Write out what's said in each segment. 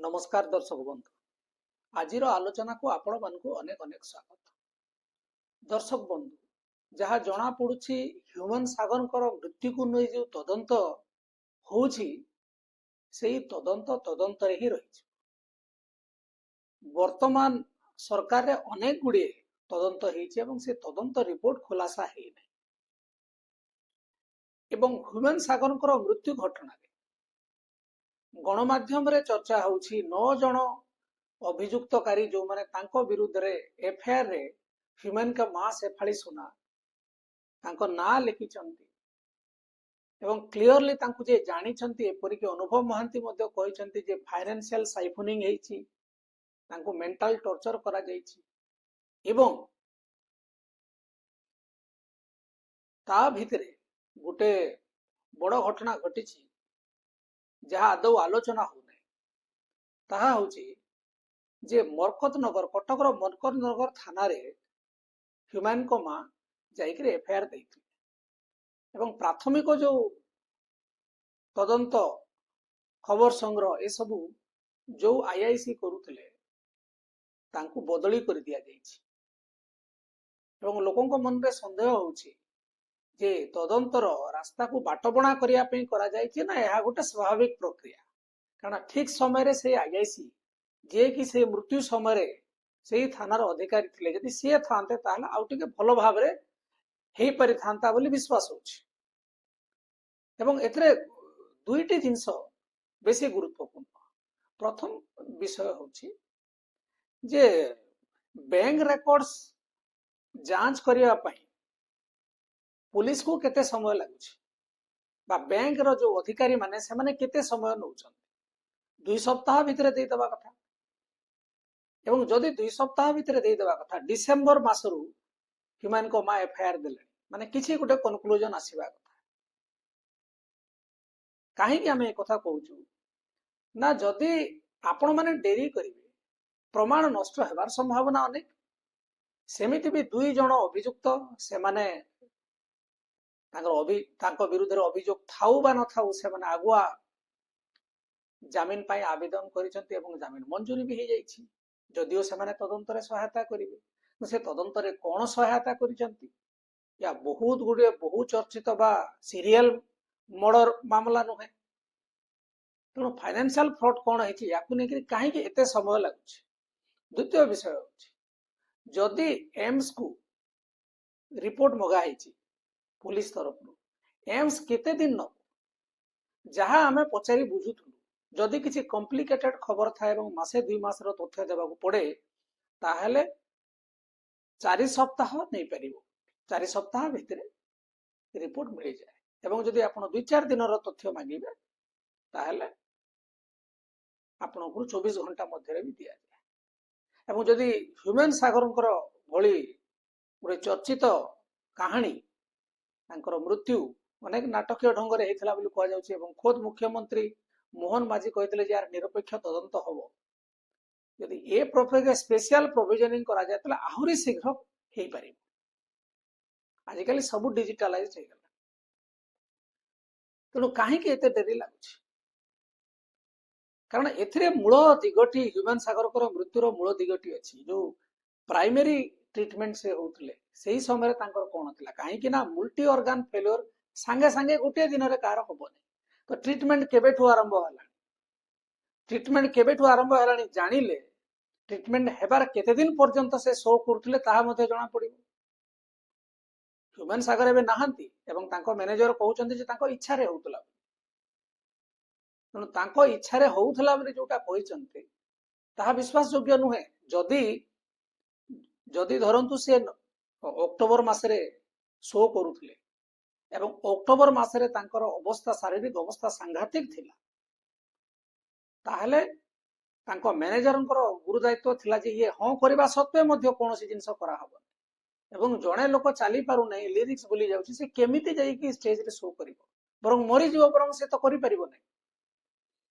नमस्कार दर्शक बंधु आज आलोचना को आपण मानक अनेक अनेक स्वागत। दर्शक बंधु जहाँ जना पड़ुछि ह्यूमन सागर मृत्यु को नहीं जो तदंत होउछि सेही तदंत रे ही रही। वर्तमान सरकार रे अनेक गुड़े तदंत होइछि एवं से तदंत रिपोर्ट खुलासा है एवं ह्यूमन सागर मृत्यु घटना गणमाध्यम रे चर्चा होउछि 9 जन अभियुक्तकारी जो माने तांको विरुद्ध रे एफआईआर रे ह्यूमन का मां सेफाली सुना तांको ना लिखि चंती एवं क्लियरली तांको जे जानि चंती एपरि कि अनुभव महांती मध्ये कहि चंती जे फाइनेंशियल साइफनिंग हेछि तांको मेंटल टॉर्चर करा जाइछि एवं ता भितरे गुटे बड़ घटना घटिछि जहाँ आदौ आलोचना होने ताहा होछि जे मरकत नगर कटकर मरकत नगर थाना रे ह्यूमन को मां जाइकर एफआईआर देइथिले एवं प्राथमिक जो तदंत खबर संग्रह ए सबु जो आईआईसी करुथिले तांकु बदली कर दिया जाइछि एवं लोकंक मन रे संदेह होछि जे तदंतर रास्ता को बाटबणा करिया पई करा जाइछि ना यह गोटे स्वाभाविक प्रक्रिया कारण ठीक समय रे से आईआईसी जे कि से मृत्यु समय से थानार अधिकारी थिले यदि सी थाते ताहले आउ टिके भल भाव रे हेई पारि थांता बोली विश्वास होछि एवं एथरे दुईटी जिंस बेसी गुरुत्वपूर्ण। प्रथम विषय होछि जे बैंक रेकॉर्ड्स जांच करिया पई पुलिस को केते समय लागुछि बा बैंक रो जो अधिकारी माने से माने केते समय नउछन 2 सप्ताह भितरे दे दबा कथा एवं जदि 2 सप्ताह भितरे दे दबा कथा डिसेंबर मासरु ह्यूमन को मा एफआईआर देले माने किछि गुटे कंक्लूजन आसीबा कथा काहे कि हमें कथा कहूछु ना जदि आपण माने डेरी करिवे प्रमाण नष्ट हेबार संभावना अनेक सेमिति भी 2 जण अभियुक्त से माने तांको विरुद्ध रे अभियोग थाउ बा न थाउ से माने आगुआ जामिन पाई आवेदन करिसंती एवं जामिन मंजूरी भी हे जाइछि जदियो से माने तदंत रे सहायता करिवे से तदंत रे कोन सहायता करिसंती या बहुत गुडे बहु चर्चित बा सीरियल मर्डर मामला नुहे तेणु फाइनेंशियल फ्रॉड कोन हेछि याकु नेकि काहे कि एते समय लागुछि। द्वितीय विषय होछि जदि एम्स को रिपोर्ट मगा हेछि पुलिस तरफ एम्स केते दिन न जहाँ आमे पचारि बुझुथु जदि किसी कॉम्प्लिकेटेड खबर था एवं मासे 2 मास रो तथ्य देबा को पड़े ताहले 4 सप्ताह नहीं परिबो 4 सप्ताह भितरे रिपोर्ट मिल जाए एवं जदि आपण 2-4 दिन रो तथ्य मांगिबे ताहले आपण को 24 घंटा मध्य भी दिया जाए एवं जदि ह्यूमन सागरंकर भली गोटे चर्चित कहानी तांकर मृत्यु अनेक नाटकीय ढंग रे हेथिला बोली कह जाउछि एवं खुद मुख्यमंत्री मोहन माझी कहते यार निरपेक्ष तदंत हम यदि ए प्रोफेगे स्पेशल प्रोविजनिंग करा जाय तले आहुरी शीघ्र हेई पारिबो आजिकली सब डिजिटलाइज हो गला तेणु काहे कि एते डेरी लागुछि कारण एथिरे मूल दिगटी ह्यूमन सागर मृत्युर मूल दिगटी अछि जो प्राइमरी ट्रीटमेंट से होतले सही समय तांकर कोन थिला काहे कि ना मल्टी ऑर्गन फेलियर संगे संगे गोटे दिन रे कार होबनी तो ट्रीटमेंट केबेठु आरंभ हला ट्रीटमेंट केबेठु आरंभ हलानी जानिले ट्रीटमेंट हेबार केते दिन पर्यंत से शो करथले ताहा मध्ये जणा पड़िबो ह्यूमन सागर एबे नाहंती एवं तांको मैनेजर कहउचंती जे तांको इच्छा रे होतला तनु तांको इच्छा रे होउथला बले जोटा कहिचंती ताहा विश्वास योग्य नुहे जदि जदि धरंतु से अक्टोबर मासरे शो करुथले एवं अक्टोबर मासरे तांकर अवस्था शारीरिक अवस्था सांघातिक थिला ताहले तांको मैनेजरंकर गुरुदायित्व थिला जे ये हां करबा सत्वे मध्ये कोनोसी जिंस करा हबो एवं जणे लोक चाली पारु नै लिरिक्स बोली जाउछि से केमिति जाई कि स्टेज रे शो करिवो बरं मरि जीव बरं से तो करि परिबो नै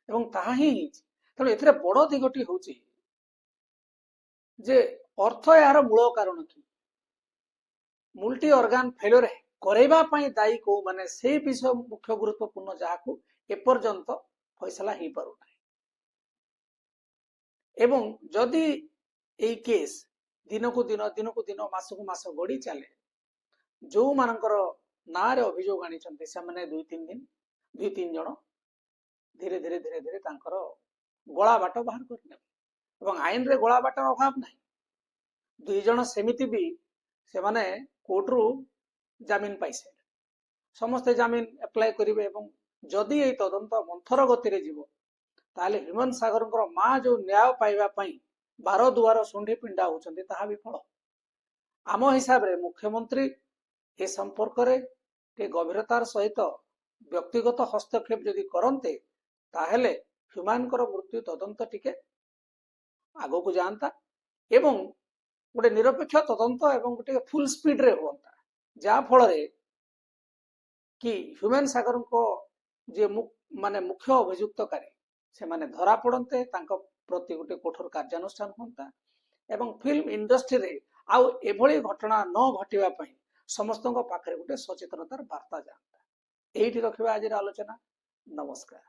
एवं ताहा ही तनो एथिरे बड़ दिगटी होउछि जे अर्थ यार मूल कारण कि मल्टी ऑर्गन फेलियर करेबा पई दायी को माने से विषय मुख्य गुरुत्वपूर्ण जाहाकू एपर्यंत फैसला ही पारु ଏବଂ ଯଦି ଏଇ କେସ୍ ଦିନକୁ ଦିନ ମାସକୁ ମାସ ଗଡ଼ି ଚାଲେ, ଯୋଉମାନଙ୍କର ନାଁରେ ଅଭିଯୋଗ ଆଣିଛନ୍ତି ସେମାନେ ଦୁଇ ତିନି ଜଣ ଧୀରେ ଧୀରେ ତାଙ୍କର ଗଳା ବାଟ ବାହାର କରିନେବେ। ଏବଂ ଆଇନରେ ଗଳା ବାଟର ଅଭାବ ନାହିଁ। 2 ଜଣ ସେମିତି ବି ସେମାନେ କୋର୍ଟରୁ ଜାମିନ ପାଇସାରିଲେ, ସମସ୍ତେ ଜାମିନ ଆପ୍ଲାଏ କରିବେ। ଏବଂ ଯଦି ଏଇ ତଦନ୍ତ ମନ୍ଥର ଗତିରେ ଯିବ ତାହେଲେ ହ୍ୟୁମାନ ସାଗରଙ୍କର ମା ଯୋଉ ନ୍ୟାୟ ପାଇବା ପାଇଁ ବାର ଦୁଆର ଶୁଣ୍ଢି ପିଣ୍ଡା ହଉଛନ୍ତି ତାହା ବିଫଳ। ଆମ ହିସାବରେ ମୁଖ୍ୟମନ୍ତ୍ରୀ ଏ ସମ୍ପର୍କରେ ଟିକେ ଗଭୀରତାର ସହିତ ବ୍ୟକ୍ତିଗତ ହସ୍ତକ୍ଷେପ ଯଦି କରନ୍ତେ ତାହେଲେ ହ୍ୟୁମାନଙ୍କର ମୃତ୍ୟୁ ତଦନ୍ତ ଟିକେ ଆଗକୁ ଯାଆନ୍ତା ଏବଂ ଗୋଟେ ନିରପେକ୍ଷ ତଦନ୍ତ ଏବଂ ଗୋଟେ ଫୁଲ ସ୍ପିଡରେ ହୁଅନ୍ତା, ଯାହା ଫଳରେ କି ହ୍ୟୁମାନ ସାଗରଙ୍କ ଯେ ମୁଖ୍ୟ ଅଭିଯୁକ୍ତକାରୀ ସେମାନେ ଧରା ପଡନ୍ତେ, ତାଙ୍କ ପ୍ରତି ଗୋଟେ କଠୋର କାର୍ଯ୍ୟାନୁଷ୍ଠାନ ହୁଅନ୍ତା ଏବଂ ଫିଲ୍ମ ଇଣ୍ଡଷ୍ଟ୍ରିରେ ଆଉ ଏଭଳି ଘଟଣା ନ ଘଟିବା ପାଇଁ ସମସ୍ତଙ୍କ ପାଖରେ ଗୋଟେ ସଚେତନତାର ବାର୍ତ୍ତା ଯାଆନ୍ତା। ଏଇଠି ରଖିବା ଆଜିର ଆଲୋଚନା। ନମସ୍କାର।